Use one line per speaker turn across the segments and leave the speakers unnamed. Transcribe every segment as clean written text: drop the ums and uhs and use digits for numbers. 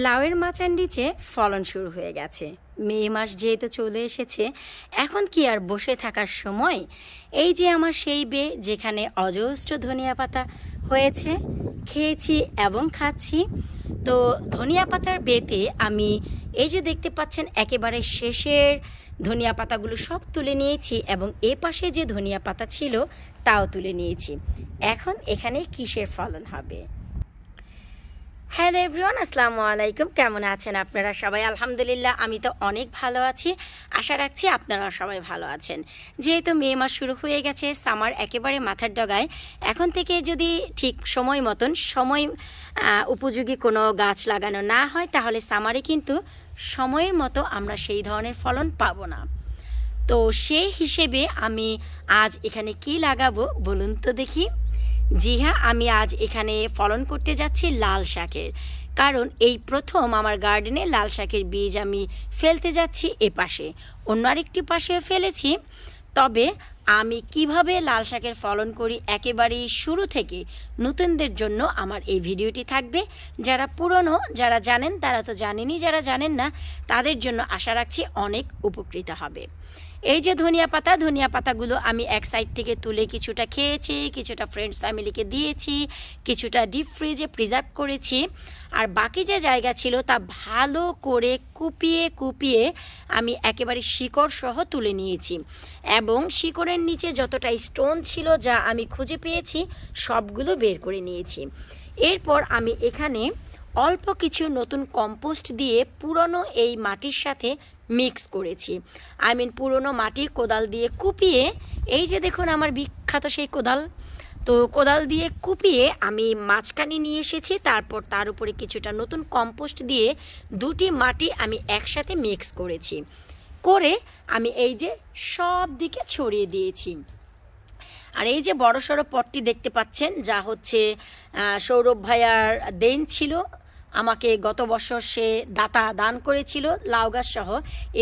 লাউয়ের মাচার নিচে ফলন শুরু হয়ে গেছে। মে মাস যেহেতু চলে এসেছে, এখন কি আর বসে থাকার সময়? এই যে আমার সেই বে যেখানে অজস্র ধনিয়া পাতা হয়েছে, খেয়েছি এবং খাচ্ছি। তো ধনিয়া পাতার বেতে আমি এই যে দেখতে পাচ্ছেন একেবারে শেষের ধনিয়া পাতাগুলো সব তুলে নিয়েছি এবং এ পাশে যে ধনিয়া পাতা ছিল তাও তুলে নিয়েছি। এখন এখানে কিসের ফলন হবে? হ্যালো এভরিওয়ান, আসসালামু আলাইকুম। কেমন আছেন আপনারা সবাই? আলহামদুলিল্লাহ, আমি তো অনেক ভালো আছি। আশা রাখছি আপনারা সবাই ভালো আছেন। যেহেতু মে মাস শুরু হয়ে গেছে, সামার একেবারে মাথার ডগায়, এখন থেকে যদি ঠিক সময় মতন উপযোগী কোনো গাছ লাগানো না হয়, তাহলে সামারে কিন্তু সময়ের মতো আমরা সেই ধরনের ফলন পাবো না। তো সেই হিসেবে আমি আজ এখানে কি লাগাবো বলুন তো দেখি। জি হ্যাঁ, আমি আজ এখানে ফলন করতে যাচ্ছি লাল শাকের। কারণ এই প্রথম আমার গার্ডেনে লাল শাকের বীজ আমি ফেলতে যাচ্ছি। এ পাশে অন্য আরেকটি পাশে ফেলেছি। তবে আমি কিভাবে লাল শাকের ফলন করি একেবারেই শুরু থেকে নতুনদের জন্য আমার এই ভিডিওটি থাকবে। যারা পুরনো, যারা জানেন তারা তো জানেনই, যারা জানেন না তাদের জন্য আশা রাখছি অনেক উপকৃত হবে। এই যে ধনিয়া পাতাগুলো আমি এক সাইড থেকে তুলে কিছুটা খেয়েছি, কিছুটা ফ্রেন্ডস ফ্যামিলিকে দিয়েছি, কিছুটা ডিপ ফ্রিজে প্রিজার্ভ করেছি। আর বাকি যে জায়গা ছিল তা ভালো করে কুপিয়ে আমি একেবারে শিকড় সহ তুলে নিয়েছি এবং শিকড়ের নিচে যতটা স্টোন ছিল যা আমি খুঁজে পেয়েছি সবগুলো বের করে নিয়েছি। এরপর আমি এখানে অল্প কিছু নতুন কম্পোস্ট দিয়ে পুরনো এই মাটির সাথে মিক্স করেছি। পুরনো মাটি কোদাল দিয়ে কুপিয়ে, এই যে দেখুন আমার বিখ্যাত সেই কোদাল, তো কোদাল দিয়ে কুপিয়ে আমি মাঝখানে নিয়ে এসেছি। তারপর তার উপরে কিছুটা নতুন কম্পোস্ট দিয়ে দুটি মাটি আমি একসাথে মিক্স করেছি, করে আমি এই যে সব দিকে ছড়িয়ে দিয়েছি। আর এই যে বড়সড় পটটি দেখতে পাচ্ছেন, যা হচ্ছে সৌরভ ভাইয়ার দেন ছিল আমাকে, গত বছর সে দান করেছিল লাউ গাছ সহ।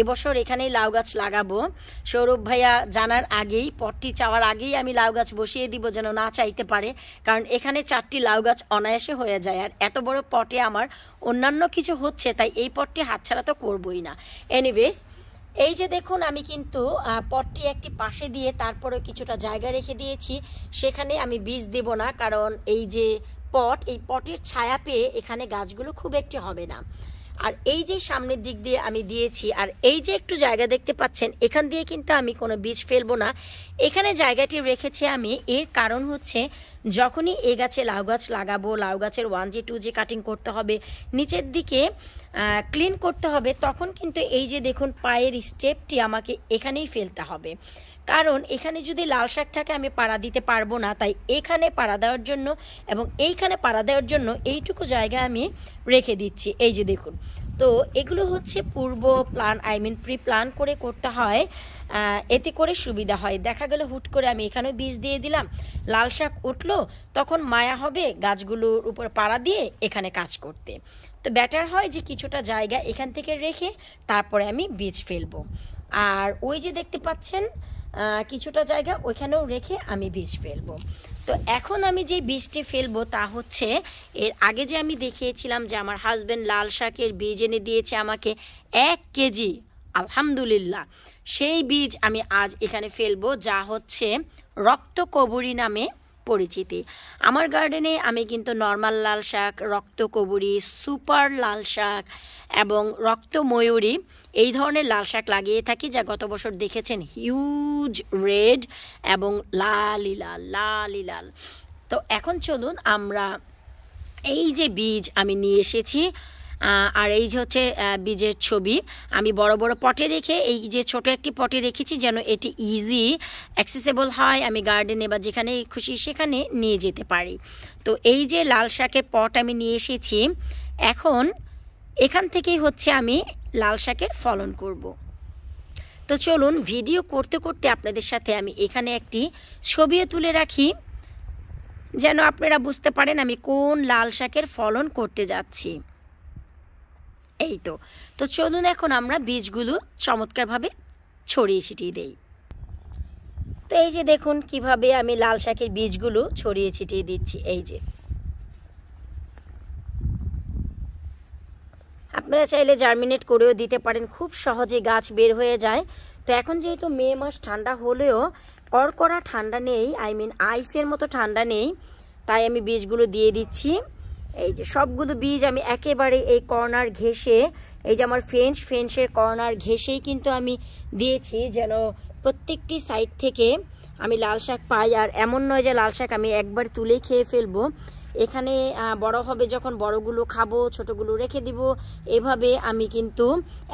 এবছর এখানেই লাউ গাছ লাগাবো। সৌরভ ভাইয়া জানার আগেই, পটটি চাওয়ার আগেই আমি লাউ গাছ বসিয়ে দিব, যেন না চাইতে পারে। কারণ এখানে 4টি লাউ গাছ অনায়াসে হয়ে যায়। আর এত বড় পটে আমার অন্যান্য কিছু হচ্ছে, তাই এই পটটি হাতছাড়া তো করবই না। এনিওয়েজ, এই যে দেখুন আমি কিন্তু পটটি একটি পাশে দিয়ে তারপরে কিছুটা জায়গা রেখে দিয়েছি। সেখানে আমি বীজ দেব না, কারণ এই যে এই পটের ছায়া পেয়ে এখানে গাছগুলো খুব একটি হবে না। আর এই যে সামনের দিক দিয়ে আমি দিয়েছি, আর এই যে একটু জায়গা দেখতে পাচ্ছেন, এখান দিয়ে কিন্তু আমি কোনো বীজ ফেলবো না। এখানে জায়গাটি রেখেছি আমি, এর কারণ হচ্ছে যখনই এই গাছে লাউ গাছ লাগাবো, লাউ গাছের 1G 2G কাটিং করতে হবে, নিচের দিকে ক্লিন করতে হবে, তখন কিন্তু এই যে দেখুন পায়ের স্টেপটি আমাকে এখানেই ফেলতে হবে। কারণ এখানে যদি লাল শাক থাকে আমি পাড়া দিতে পারবো না, তাই এখানে পাড়া দেওয়ার জন্য এবং এইখানে পাড়া দেওয়ার জন্য এইটুকু জায়গা আমি রেখে দিচ্ছি। এই যে দেখুন, তো এগুলো হচ্ছে প্রি প্ল্যান করে করতে হয়, এতে করে সুবিধা হয়। দেখা গেল হুট করে আমি এখানেও বীজ দিয়ে দিলাম, লাল শাক উঠলো, তখন মায়া হবে গাছগুলোর উপর পাড়া দিয়ে এখানে কাজ করতে। তো বেটার হয় যে কিছুটা জায়গা এখান থেকে রেখে তারপরে আমি বীজ ফেলবো। আর ওই যে দেখতে পাচ্ছেন কিছুটা জায়গা ওইখানেও রেখে আমি বীজ ফেলবো। তো এখন আমি যে বীজটি ফেলবো তা হচ্ছে, এর আগে যে আমি দেখিয়েছিলাম যে আমার হাজব্যান্ড লাল শাকের বীজ এনে দিয়েছে আমাকে 1 কেজি, আলহামদুলিল্লাহ, সেই বীজ আমি আজ এখানে ফেলবো, যা হচ্ছে রক্তকবরী নামে পরিচিতি। আমার গার্ডেনে আমি কিন্তু নর্মাল লাল শাক, রক্তকবরী, সুপার লাল শাক এবং রক্তময়ূরী এই ধরনের লাল শাক লাগিয়ে থাকি, যা গত বছর দেখেছেন হিউজ রেড এবং লাল। তো এখন চলুন আমরা এই যে বীজ আমি নিয়ে এসেছি, আর এই যে হচ্ছে বীজের ছবি, আমি বড় বড় পটে রেখে এই যে ছোট একটি পটে রেখেছি, যেন এটি ইজি অ্যাক্সেসেবল হয়, আমি গার্ডেনে বা যেখানে খুশি সেখানে নিয়ে যেতে পারি। তো এই যে লাল শাকের পট আমি নিয়ে এসেছি, এখন এখান থেকেই হচ্ছে আমি লাল শাকের ফলন করব। তো চলুন ভিডিও করতে করতে আপনাদের সাথে আমি এখানে একটি ছবিও তুলে রাখি, যেন আপনারা বুঝতে পারেন আমি কোন লাল শাকের ফলন করতে যাচ্ছি। এই তো চলুন এখন আমরা বীজগুলো চমৎকারভাবে ছড়িয়ে ছিটিয়ে দেই। তো এই যে দেখুন কিভাবে আমি লাল শাকের বীজগুলো ছড়িয়ে ছিটিয়ে দিচ্ছি। এই যে আপনারা চাইলে জার্মিনেট করেও দিতে পারেন, খুব সহজে গাছ বের হয়ে যায়। তো এখন যেহেতু মে মাস, ঠান্ডা হলেও কড়কড়া ঠান্ডা নেই, আইসের মতো ঠান্ডা নেই, তাই আমি বীজগুলো দিয়ে দিচ্ছি। এই যে সবগুলো বীজ আমি একেবারে এই কর্নার ঘেঁষে, এই যে আমার ফেন্সের কর্নার ঘেঁষেই কিন্তু আমি দিয়েছি, যেন প্রত্যেকটি সাইড থেকে আমি লাল শাক পাই। আর এমন নয় যে লাল শাক আমি একবার তুলে খেয়ে ফেলবো, এখানে বড় হবে যখন বড়গুলো খাবো, ছোটগুলো রেখে দিব। এভাবে আমি কিন্তু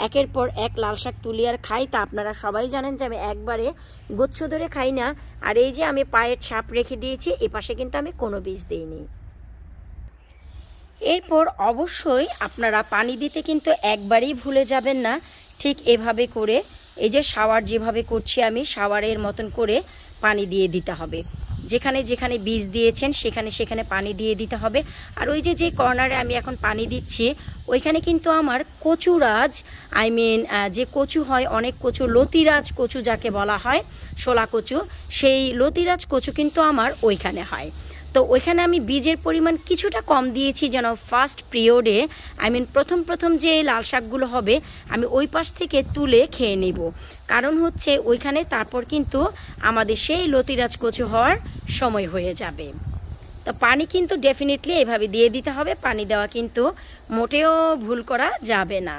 একের পর এক লাল শাক তুলি আর খাই। তা আপনারা সবাই জানেন যে আমি একবারে গুচ্ছ ধরে খাই না। আর এই যে আমি পায়ের ছাপ রেখে দিয়েছি, এ পাশে কিন্তু আমি কোনো বীজ দিইনি। এরপর অবশ্যই আপনারা পানি দিতে কিন্তু একবারেই ভুলে যাবেন না। ঠিক এভাবে করে, এই যে শাওয়ার যেভাবে করছি আমি, শাওয়ারের মতন করে পানি দিয়ে দিতে হবে। যেখানে যেখানে বীজ দিয়েছেন সেখানে সেখানে পানি দিয়ে দিতে হবে। আর ওই যে কর্নারে আমি এখন পানি দিচ্ছি, ওইখানে কিন্তু আমার কচুরাজ, যে কচু হয়, অনেক কচু, লতিরাজ কচু যাকে বলা হয়, শোলা কচু, সেই লতিরাজ কচু কিন্তু আমার ওইখানে হয়। তো ওইখানে আমি বীজের পরিমাণ কিছুটা কম দিয়েছি, যেন ফার্স্ট পিরিয়ডে প্রথম যে লাল শাকগুলো হবে আমি ওই পাশ থেকে তুলে খেয়ে নেব। কারণ হচ্ছে ওইখানে তারপর কিন্তু আমাদের সেই লতিরাজ কচু হওয়ার সময় হয়ে যাবে। তো পানি কিন্তু ডেফিনেটলি এভাবে দিয়ে দিতে হবে, পানি দেওয়া কিন্তু মোটেও ভুল করা যাবে না।